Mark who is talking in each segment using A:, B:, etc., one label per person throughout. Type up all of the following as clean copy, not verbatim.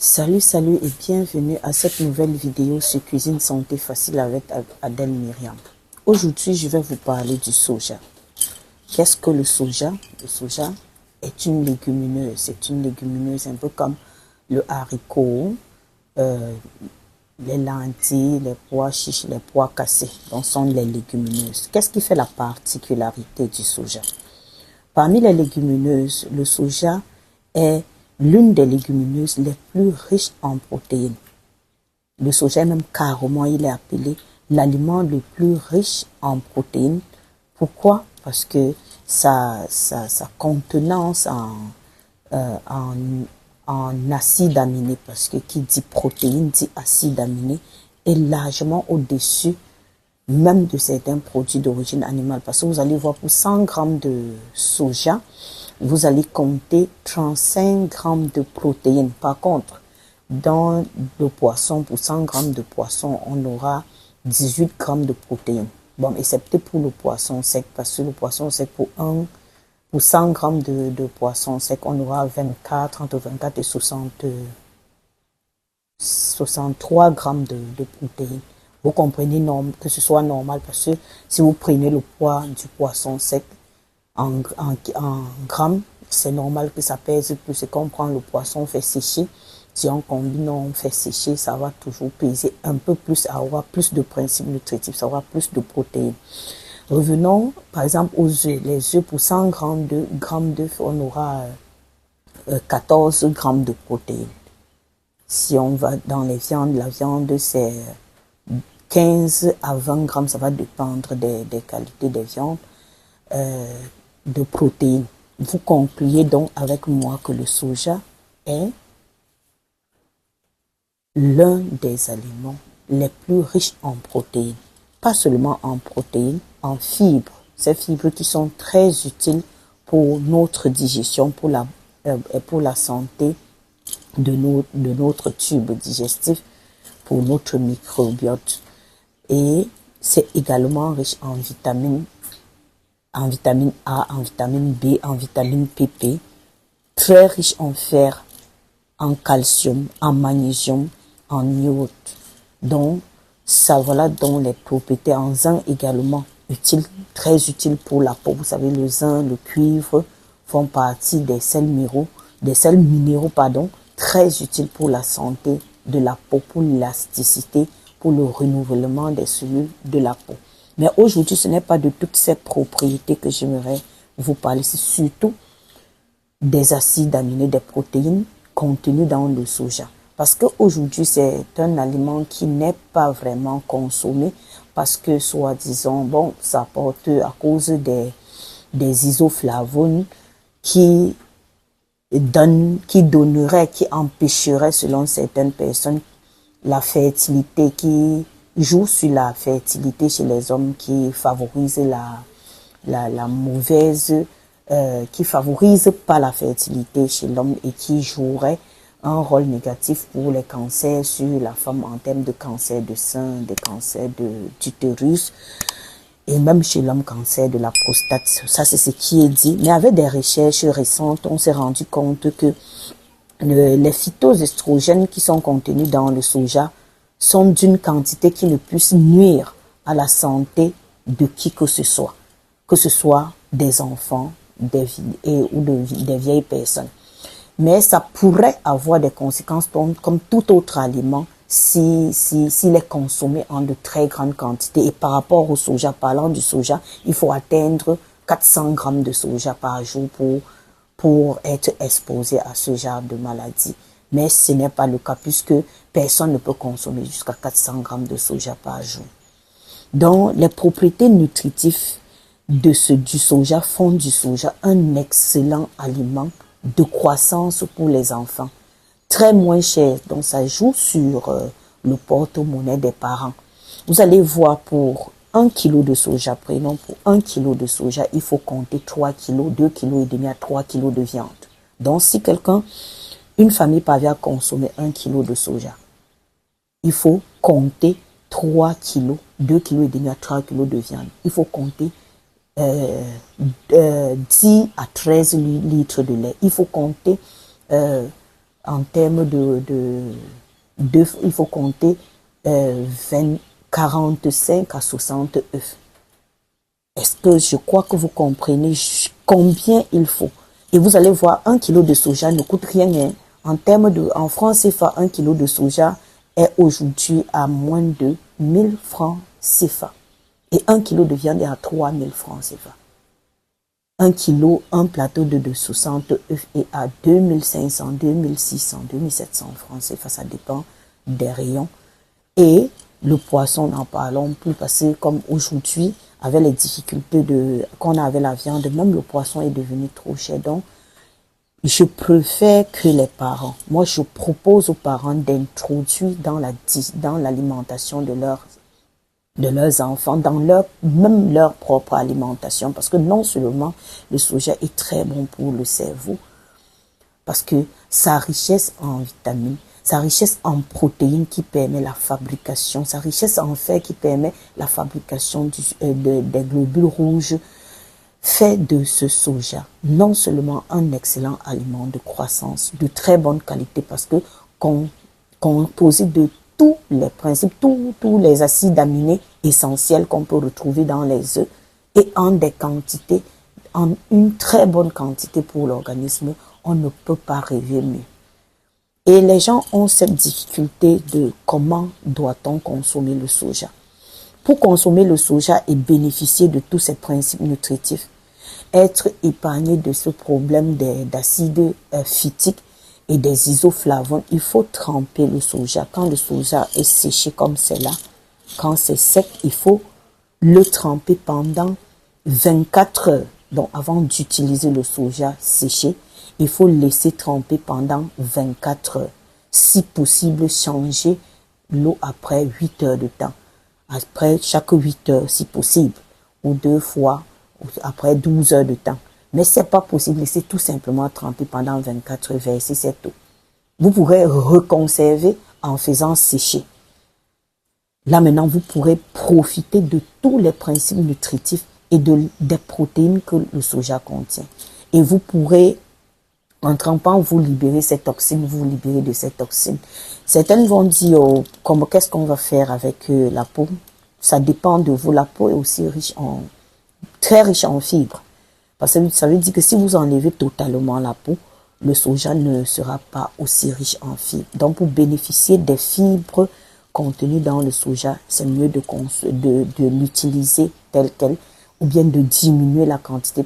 A: Salut et bienvenue à cette nouvelle vidéo sur Cuisine Santé Facile avec Adèle Myriam. Aujourd'hui, je vais vous parler du soja. Qu'est-ce que le soja? Le soja est une légumineuse. C'est une légumineuse un peu comme le haricot, les lentilles, les pois chiches, les pois cassés. Donc, sont les légumineuses. Qu'est-ce qui fait la particularité du soja? Parmi les légumineuses, le soja est l'une des légumineuses les plus riches en protéines. Le soja, même carrément, il est appelé l'aliment le plus riche en protéines. Pourquoi? Parce que sa contenance en acides aminés, parce que qui dit protéines dit acides aminés, est largement au-dessus même de certains produits d'origine animale. Parce que vous allez voir, pour 100 grammes de soja, vous allez compter 35 grammes de protéines. Par contre, dans le poisson, pour 100 grammes de poisson, on aura 18 grammes de protéines. Bon, excepté pour le poisson sec, parce que le poisson sec, pour 100 grammes de poisson sec, on aura 24, entre 24 et 63 grammes de protéines. Vous comprenez que ce soit normal, parce que si vous prenez le poids du poisson sec, en grammes, c'est normal que ça pèse plus. C'est qu'on prend le poisson, on fait sécher. Si on combine, on fait sécher, ça va toujours peser un peu plus, avoir plus de principes nutritifs, ça aura plus de protéines. Revenons, par exemple, aux œufs. Les œufs, pour 100 grammes d'œufs, on aura 14 grammes de protéines. Si on va dans les viandes, la viande, c'est 15 à 20 grammes, ça va dépendre des qualités des viandes. De protéines. Vous concluez donc avec moi que le soja est l'un des aliments les plus riches en protéines. Pas seulement en protéines, en fibres. Ces fibres qui sont très utiles pour notre digestion, pour la santé de notre tube digestif, pour notre microbiote. Et c'est également riche en vitamine A, en vitamine B, en vitamine PP, très riche en fer, en calcium, en magnésium, en iode. Donc, ça voilà donc les propriétés en zinc également, très utiles pour la peau. Vous savez, le zinc, le cuivre font partie des sels minéraux, très utiles pour la santé de la peau, pour l'élasticité, pour le renouvellement des cellules de la peau. Mais aujourd'hui, ce n'est pas de toutes ces propriétés que j'aimerais vous parler. C'est surtout des acides aminés, des protéines contenues dans le soja. Parce qu'aujourd'hui, c'est un aliment qui n'est pas vraiment consommé parce que, soi-disant, bon, ça porte à cause des isoflavones qui empêcheraient, selon certaines personnes, la fertilité, qui joue sur la fertilité chez les hommes, qui favorise qui favorise pas la fertilité chez l'homme et qui jouerait un rôle négatif pour les cancers sur la femme en termes de cancer de sein, des cancers d'utérus et même chez l'homme cancer de la prostate. Ça, c'est ce qui est dit. Mais avec des recherches récentes, on s'est rendu compte que les phytoestrogènes qui sont contenus dans le soja sont d'une quantité qui ne puisse nuire à la santé de qui que ce soit des enfants ou des vieilles personnes. Mais ça pourrait avoir des conséquences comme tout autre aliment s'il est consommé en de très grandes quantités. Et par rapport au soja, parlant du soja, il faut atteindre 400 grammes de soja par jour pour être exposé à ce genre de maladie. Mais ce n'est pas le cas puisque personne ne peut consommer jusqu'à 400 grammes de soja par jour. Donc, les propriétés nutritives du soja font du soja un excellent aliment de croissance pour les enfants. Très moins cher, donc ça joue sur le porte-monnaie des parents. Vous allez voir, pour 1 kg de soja, prenons pour 1 kg de soja, il faut compter 3 kg, 2 kg et demi à 3 kg de viande. Donc, si une famille parvient à consommer 1 kg de soja, il faut compter 3 kg, 2 kg et demi à 3 kg de viande. Il faut compter 10 à 13 litres de lait. Il faut compter en termes d'œufs, il faut compter 45 à 60 œufs. Est-ce que je crois que vous comprenez combien il faut? Et vous allez voir, 1 kilo de soja ne coûte rien. Hein. En France CFA, 1 kilo de soja est aujourd'hui à moins de 1000 francs CFA. Et 1 kilo de viande est à 3000 francs CFA. 1 kilo, un plateau de 60 œufs est à 2500, 2600, 2700 francs CFA. Ça dépend des rayons. Et le poisson, n'en parlons plus parce que comme aujourd'hui, avec les difficultés qu'on a avec la viande, même le poisson est devenu trop cher. Donc, je préfère que les parents, moi je propose aux parents d'introduire dans l'alimentation de leurs enfants, même leur propre alimentation, parce que non seulement le soja est très bon pour le cerveau, parce que sa richesse en vitamines, sa richesse en protéines qui permet la fabrication, sa richesse en fer qui permet la fabrication des globules rouges, fait de ce soja non seulement un excellent aliment de croissance, de très bonne qualité, parce que composé de tous les principes, tous les acides aminés essentiels qu'on peut retrouver dans les œufs et en une très bonne quantité pour l'organisme, on ne peut pas rêver mieux. Et les gens ont cette difficulté de comment doit-on consommer le soja. Pour consommer le soja et bénéficier de tous ces principes nutritifs, être épargné de ce problème d'acides phytiques et des isoflavones, il faut tremper le soja. Quand le soja est séché comme c'est là, quand c'est sec, il faut le tremper pendant 24 heures. Donc avant d'utiliser le soja séché, il faut laisser tremper pendant 24 heures. Si possible, changer l'eau après 8 heures de temps. Après chaque 8 heures, si possible, ou 2 fois, après 12 heures de temps. Mais ce n'est pas possible, laissez tout simplement tremper pendant 24 heures, verser cette eau. Vous pourrez reconserver en faisant sécher. Là maintenant, vous pourrez profiter de tous les principes nutritifs et des protéines que le soja contient. Et vous pourrez, en trempant, vous libérer cette toxine, vous libérer de cette toxine. Certaines vont dire, qu'est-ce qu'on va faire avec la peau? Ça dépend de vous. La peau est aussi très riche en fibres. Parce que ça veut dire que si vous enlevez totalement la peau, le soja ne sera pas aussi riche en fibres. Donc, pour bénéficier des fibres contenues dans le soja, c'est mieux de l'utiliser tel quel, ou bien de diminuer la quantité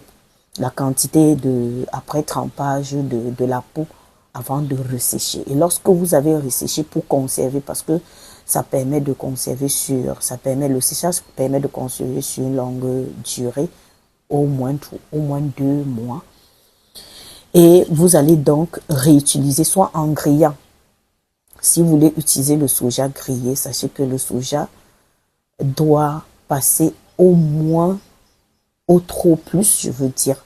A: après trempage de la peau avant de ressécher. Et lorsque vous avez resséché pour conserver, parce que ça permet de conserver le séchage permet de conserver sur une longue durée, au moins 2 mois. Et vous allez donc réutiliser, soit en grillant. Si vous voulez utiliser le soja grillé, sachez que le soja doit passer au moins, au trop plus, je veux dire,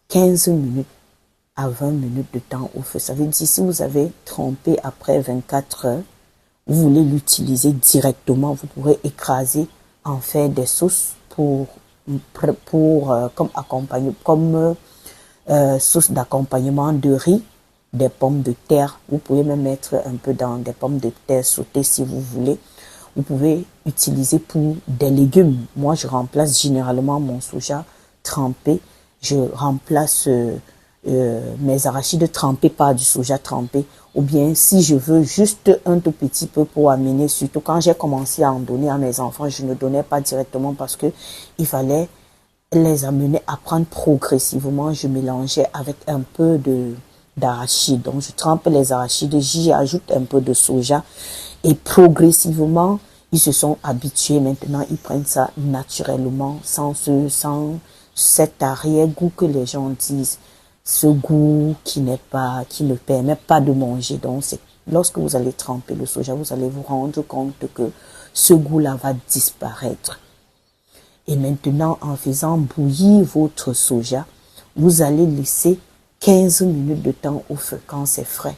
A: 15 minutes à 20 minutes de temps au feu. Ça veut dire, si vous avez trempé après 24 heures, vous voulez l'utiliser directement, vous pourrez écraser, en faire des sauces comme sauce d'accompagnement de riz, des pommes de terre. Vous pouvez même mettre un peu dans des pommes de terre sautées si vous voulez. Vous pouvez utiliser pour des légumes. Moi, je remplace généralement mon soja trempé. Je remplace mes arachides trempés par du soja trempé. Ou bien, si je veux juste un tout petit peu pour amener, surtout quand j'ai commencé à en donner à mes enfants, je ne donnais pas directement parce que il fallait les amener à prendre progressivement. Je mélangeais avec un peu d'arachide. Donc, je trempe les arachides, j'y ajoute un peu de soja et progressivement, ils se sont habitués. Maintenant, ils prennent ça naturellement, sans cet arrière-goût que les gens disent. Ce goût qui ne permet pas de manger. Donc, lorsque vous allez tremper le soja, vous allez vous rendre compte que ce goût-là va disparaître. Et maintenant, en faisant bouillir votre soja, vous allez laisser 15 minutes de temps au feu quand c'est frais.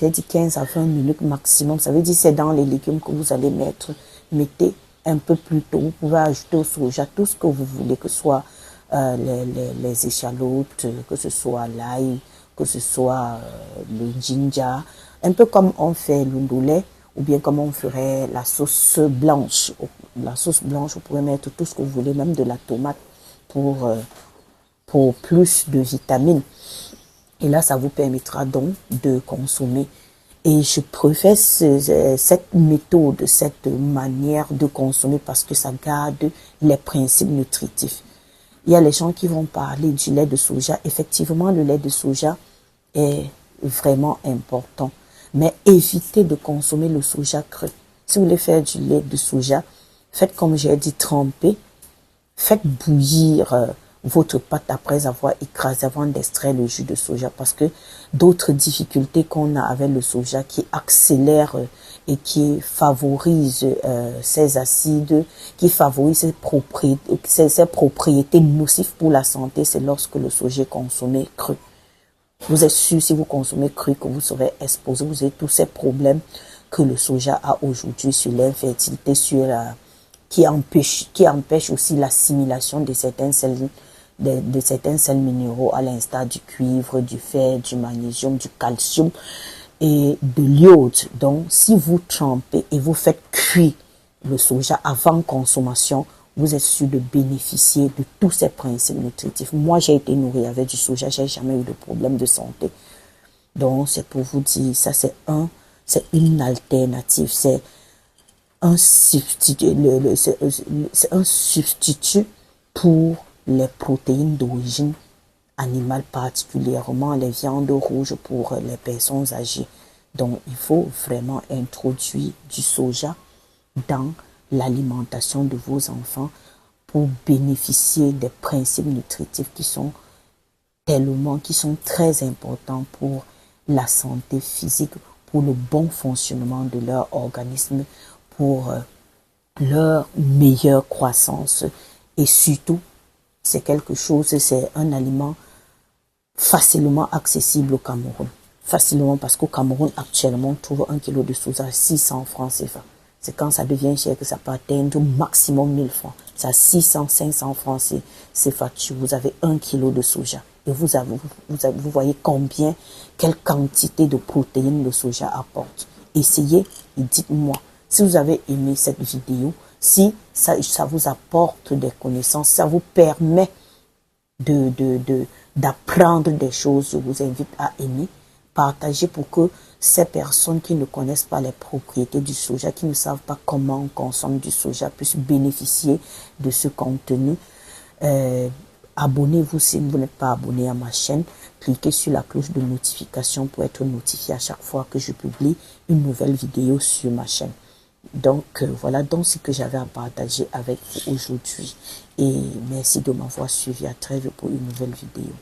A: J'ai dit 15 à 20 minutes maximum. Ça veut dire que c'est dans les légumes que vous allez mettre. Mettez un peu plus tôt. Vous pouvez ajouter au soja tout ce que vous voulez, que ce soit les échalotes, que ce soit l'ail, que ce soit le ginger, un peu comme on fait l'undolé, ou bien comme on ferait la sauce blanche. La sauce blanche, vous pouvez mettre tout ce que vous voulez, même de la tomate pour plus de vitamines. Et là, ça vous permettra donc de consommer. Et je préfère cette méthode, cette manière de consommer parce que ça garde les principes nutritifs. Il y a les gens qui vont parler du lait de soja. Effectivement, le lait de soja est vraiment important. Mais évitez de consommer le soja cru. Si vous voulez faire du lait de soja, faites comme j'ai dit, tremper. Faites bouillir votre pâte après avoir écrasé, avant d'extraire le jus de soja. Parce que d'autres difficultés qu'on a avec le soja qui accélèrent et qui favorisent ces acides, qui favorisent ces propriétés nocives pour la santé, c'est lorsque le soja est consommé cru. Vous êtes sûr, si vous consommez cru, que vous serez exposé, vous avez tous ces problèmes que le soja a aujourd'hui sur l'infertilité, sur qui empêche aussi l'assimilation de certains sels, de certains sels minéraux, à l'instar du cuivre, du fer, du magnésium, du calcium et de l'iode. Donc, si vous trempez et vous faites cuire le soja avant consommation, vous êtes sûr de bénéficier de tous ces principes nutritifs. Moi, j'ai été nourrie avec du soja, j'ai jamais eu de problème de santé. Donc, c'est pour vous dire, ça c'est une alternative, c'est un substitut, c'est un substitut pour les protéines d'origine animale, particulièrement les viandes rouges pour les personnes âgées. Donc, il faut vraiment introduire du soja dans l'alimentation de vos enfants pour bénéficier des principes nutritifs qui sont très importants pour la santé physique, pour le bon fonctionnement de leur organisme, pour leur meilleure croissance. Et surtout, c'est un aliment facilement accessible au Cameroun. Facilement, parce qu'au Cameroun, actuellement, on trouve 1 kilo de soja à 600 francs CFA. C'est quand ça devient cher que ça peut atteindre maximum 1000 francs. C'est à 600, 500 francs CFA. Vous avez 1 kilo de soja. Et vous voyez quelle quantité de protéines le soja apporte. Essayez et dites-moi si vous avez aimé cette vidéo, si ça vous apporte des connaissances, ça vous permet d'apprendre des choses. Je vous invite à aimer, partager pour que ces personnes qui ne connaissent pas les propriétés du soja, qui ne savent pas comment on consomme du soja, puissent bénéficier de ce contenu. Abonnez-vous si vous n'êtes pas abonné à ma chaîne. Cliquez sur la cloche de notification pour être notifié à chaque fois que je publie une nouvelle vidéo sur ma chaîne. Donc, voilà donc ce que j'avais à partager avec vous aujourd'hui. Et merci de m'avoir suivi. À très vite pour une nouvelle vidéo.